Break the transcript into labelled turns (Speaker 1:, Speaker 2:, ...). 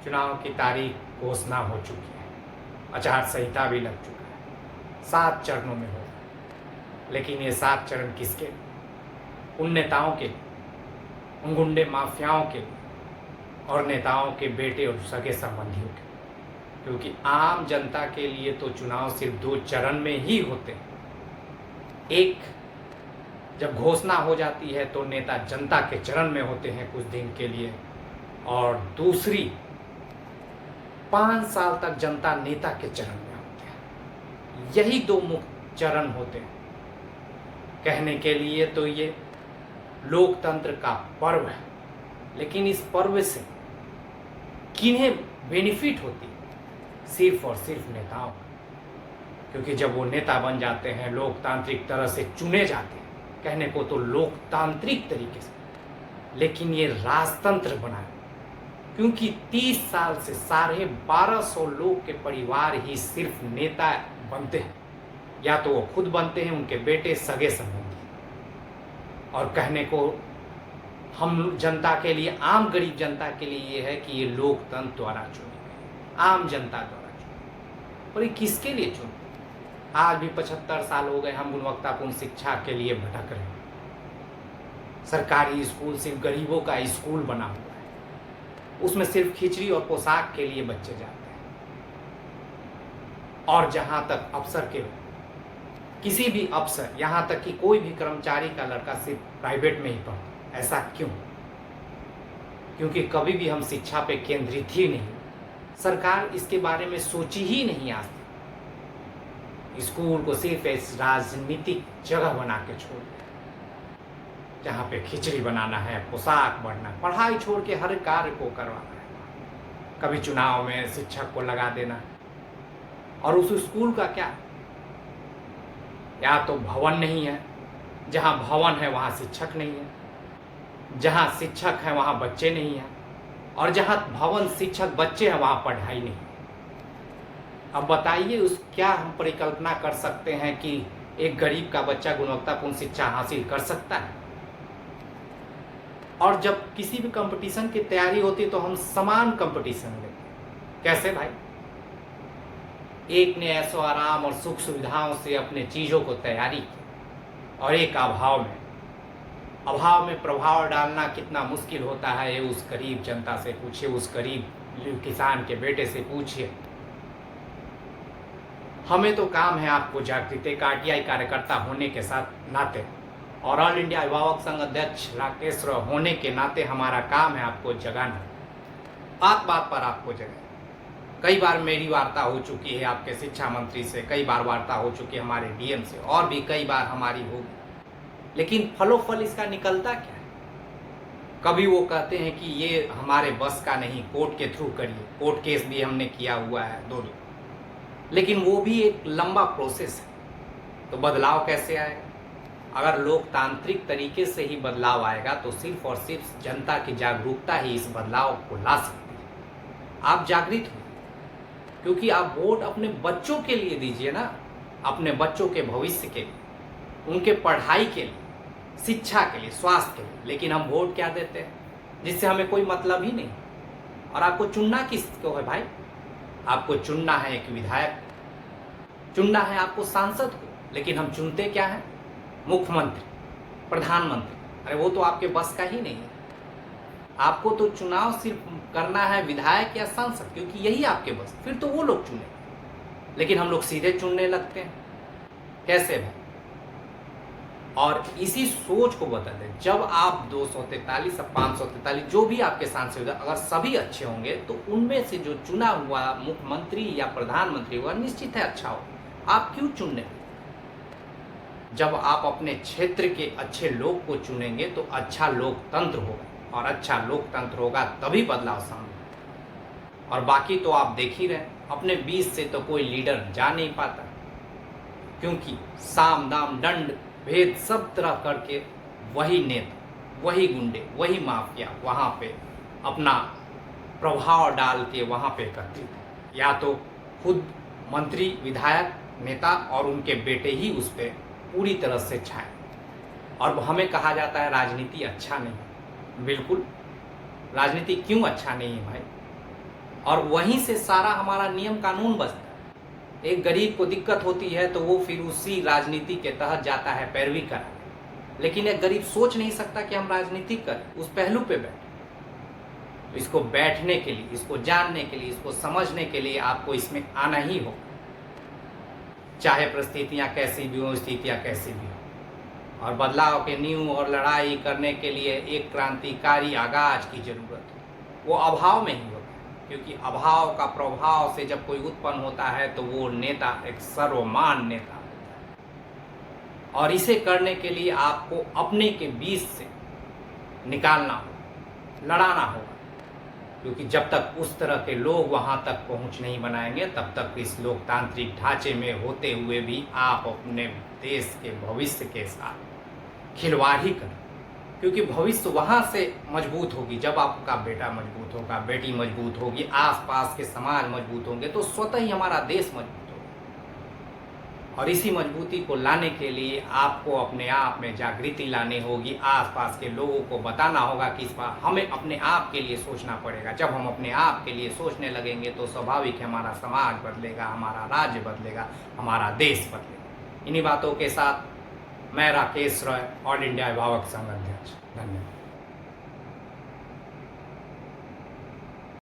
Speaker 1: चुनाव की तारीख घोषणा हो चुकी है, आचार संहिता भी लग चुका है, 7 चरणों में होगा। लेकिन ये 7 चरण किसके लिए? उन नेताओं के लिए, उन गुंडे माफियाओं के लिए और नेताओं के बेटे और सगे संबंधियों के लिए। क्योंकि आम जनता के लिए तो चुनाव सिर्फ 2 चरण में ही होते हैं। एक जब घोषणा हो जाती है तो नेता जनता के चरण में होते हैं कुछ दिन के लिए, और दूसरी 5 साल तक जनता नेता के चरण में होती है। यही 2 मुख्य चरण होते हैं। कहने के लिए तो ये लोकतंत्र का पर्व है, लेकिन इस पर्व से किन्हें बेनिफिट होती है? सिर्फ और सिर्फ नेताओं को। क्योंकि जब वो नेता बन जाते हैं, लोकतांत्रिक तरह से चुने जाते हैं, कहने को तो लोकतांत्रिक तरीके से, लेकिन ये राजतंत्र बना है। क्योंकि 30 साल से 1250 लोग के परिवार ही सिर्फ नेता बनते हैं, या तो वो खुद बनते हैं, उनके बेटे, सगे संबंधी। और कहने को हम जनता के लिए, आम गरीब जनता के लिए ये है कि ये लोकतंत्र द्वारा चुने गए, आम जनता द्वारा चुने। और ये किसके लिए चुने? आज भी 75 साल हो गए हम गुणवत्तापूर्ण शिक्षा के लिए भटक रहे हैं। सरकारी स्कूल सिर्फ गरीबों का स्कूल बना हुआ है, उसमें सिर्फ खिचड़ी और पोशाक के लिए बच्चे जाते हैं। और जहां तक अफसर के, किसी भी अफसर, यहाँ तक कि कोई भी कर्मचारी का लड़का सिर्फ प्राइवेट में ही पढ़ता। ऐसा क्यों? क्योंकि कभी भी हम शिक्षा पे केंद्रित ही नहीं, सरकार इसके बारे में सोची ही नहीं आज तक। स्कूल को सिर्फ एक राजनीतिक जगह बना के छोड़ दिया, जहाँ पे खिचड़ी बनाना है, पोशाक बढ़ना, पढ़ाई छोड़ के हर कार्य को करवाना है। कभी चुनाव में शिक्षक को लगा देना, और उस स्कूल का क्या? या तो भवन नहीं है, जहाँ भवन है वहाँ शिक्षक नहीं है, जहाँ शिक्षक है वहाँ बच्चे नहीं हैं, और जहाँ भवन, शिक्षक, बच्चे हैं वहाँ पढ़ाई नहीं है। अब बताइए, उस क्या हम परिकल्पना कर सकते हैं कि एक गरीब का बच्चा गुणवत्तापूर्ण शिक्षा हासिल कर सकता है? और जब किसी भी कंपटीशन की तैयारी होती है तो हम समान कंपटीशन लेते हैं। कैसे भाई? एक ने ऐसो आराम और सुख सुविधाओं से अपने चीज़ों को तैयारी की, और एक अभाव में प्रभाव डालना कितना मुश्किल होता है, ये उस गरीब जनता से पूछिए, उस गरीब किसान के बेटे से पूछिए। हमें तो काम है आपको जागृत, एक आरटीआई कार्यकर्ता होने के साथ नाते और ऑल इंडिया अभिभावक संघ अध्यक्ष राकेश राव होने के नाते हमारा काम है आपको जगाना, बात बात पर आपको जगाना। कई बार मेरी वार्ता हो चुकी है आपके शिक्षा मंत्री से, कई बार वार्ता हो चुकी है हमारे डीएम से, और भी कई बार हमारी होगी, लेकिन फलोफल इसका निकलता क्या है? कभी वो कहते हैं कि ये हमारे बस का नहीं, कोर्ट के थ्रू करिए। कोर्ट केस भी हमने किया हुआ है 2, लेकिन वो भी एक लंबा प्रोसेस है। तो बदलाव कैसे आएगा? अगर लोकतांत्रिक तरीके से ही बदलाव आएगा तो सिर्फ और सिर्फ जनता की जागरूकता ही इस बदलाव को ला सकती है। आप जागृत हो, क्योंकि आप वोट अपने बच्चों के लिए दीजिए ना, अपने बच्चों के भविष्य के लिए, उनके पढ़ाई के लिए, शिक्षा के लिए, स्वास्थ्य के लिए। लेकिन हम वोट क्या देते हैं जिससे हमें कोई मतलब ही नहीं। और आपको चुनना किसको है भाई? आपको चुनना है एक विधायक, चुनना है आपको सांसद को, लेकिन हम चुनते क्या है? मुख्यमंत्री, प्रधानमंत्री। अरे वो तो आपके बस का ही नहीं है। आपको तो चुनाव सिर्फ करना है विधायक या सांसद, क्योंकि यही आपके बस, फिर तो वो लोग चुने। लेकिन हम लोग सीधे चुनने लगते हैं। कैसे भाई? और इसी सोच को बता दें, जब आप 243 या 543 जो भी आपके सांसद, अगर सभी अच्छे होंगे तो उनमें से जो चुना हुआ मुख्यमंत्री या प्रधानमंत्री हुआ निश्चित है अच्छा हो। आप क्यों चुनने? जब आप अपने क्षेत्र के अच्छे लोग को चुनेंगे तो अच्छा लोकतंत्र होगा, और अच्छा लोकतंत्र होगा तभी बदलाव सामने। और बाकी तो आप देख ही रहे, अपने बीच से तो कोई लीडर जा नहीं पाता, क्योंकि साम दाम दंड भेद सब तरह करके वही नेता, वही गुंडे, वही माफिया वहाँ पे अपना प्रभाव डाल के वहाँ पे एकत्रित है। या तो खुद मंत्री, विधायक, नेता और उनके बेटे ही उस पर पूरी तरह से छाए। और हमें कहा जाता है राजनीति अच्छा नहीं। बिल्कुल, राजनीति क्यों अच्छा नहीं है भाई? और वहीं से सारा हमारा नियम कानून बसता है। एक गरीब को दिक्कत होती है तो वो फिर उसी राजनीति के तहत जाता है पैरवी कराने, लेकिन एक गरीब सोच नहीं सकता कि हम राजनीति करें, उस पहलू पे बैठे। तो इसको बैठने के लिए, इसको जानने के लिए, इसको समझने के लिए आपको इसमें आना ही होगा, चाहे परिस्थितियाँ कैसी भी हो, स्थितियाँ कैसी भी हो। और बदलाव के नींव और लड़ाई करने के लिए एक क्रांतिकारी आगाज की जरूरत है। वो अभाव में ही होता है, क्योंकि अभाव का प्रभाव से जब कोई उत्पन्न होता है तो वो नेता एक सर्वमान नेता होता है। और इसे करने के लिए आपको अपने के बीच से निकालना होगा, लड़ाना होगा, क्योंकि जब तक उस तरह के लोग वहाँ तक पहुँच नहीं बनाएंगे तब तक इस लोकतांत्रिक ढांचे में होते हुए भी आप अपने देश के भविष्य के साथ खिलवाड़ ही करें। क्योंकि भविष्य वहाँ से मजबूत होगी जब आपका बेटा मजबूत होगा, बेटी मजबूत होगी, आसपास के समाज मजबूत होंगे, तो स्वतः ही हमारा देश मजबूत होगा। और इसी मजबूती को लाने के लिए आपको अपने आप में जागृति लानी होगी, आसपास के लोगों को बताना होगा कि इस बार हमें अपने आप के लिए सोचना पड़ेगा। जब हम अपने आप के लिए सोचने लगेंगे तो स्वाभाविक है हमारा समाज बदलेगा, हमारा राज्य बदलेगा, हमारा देश बदलेगा। इन्हीं बातों के साथ मैं राकेश रॉय, ऑल इंडिया अभिभावक संघ अध्यक्ष। धन्यवाद।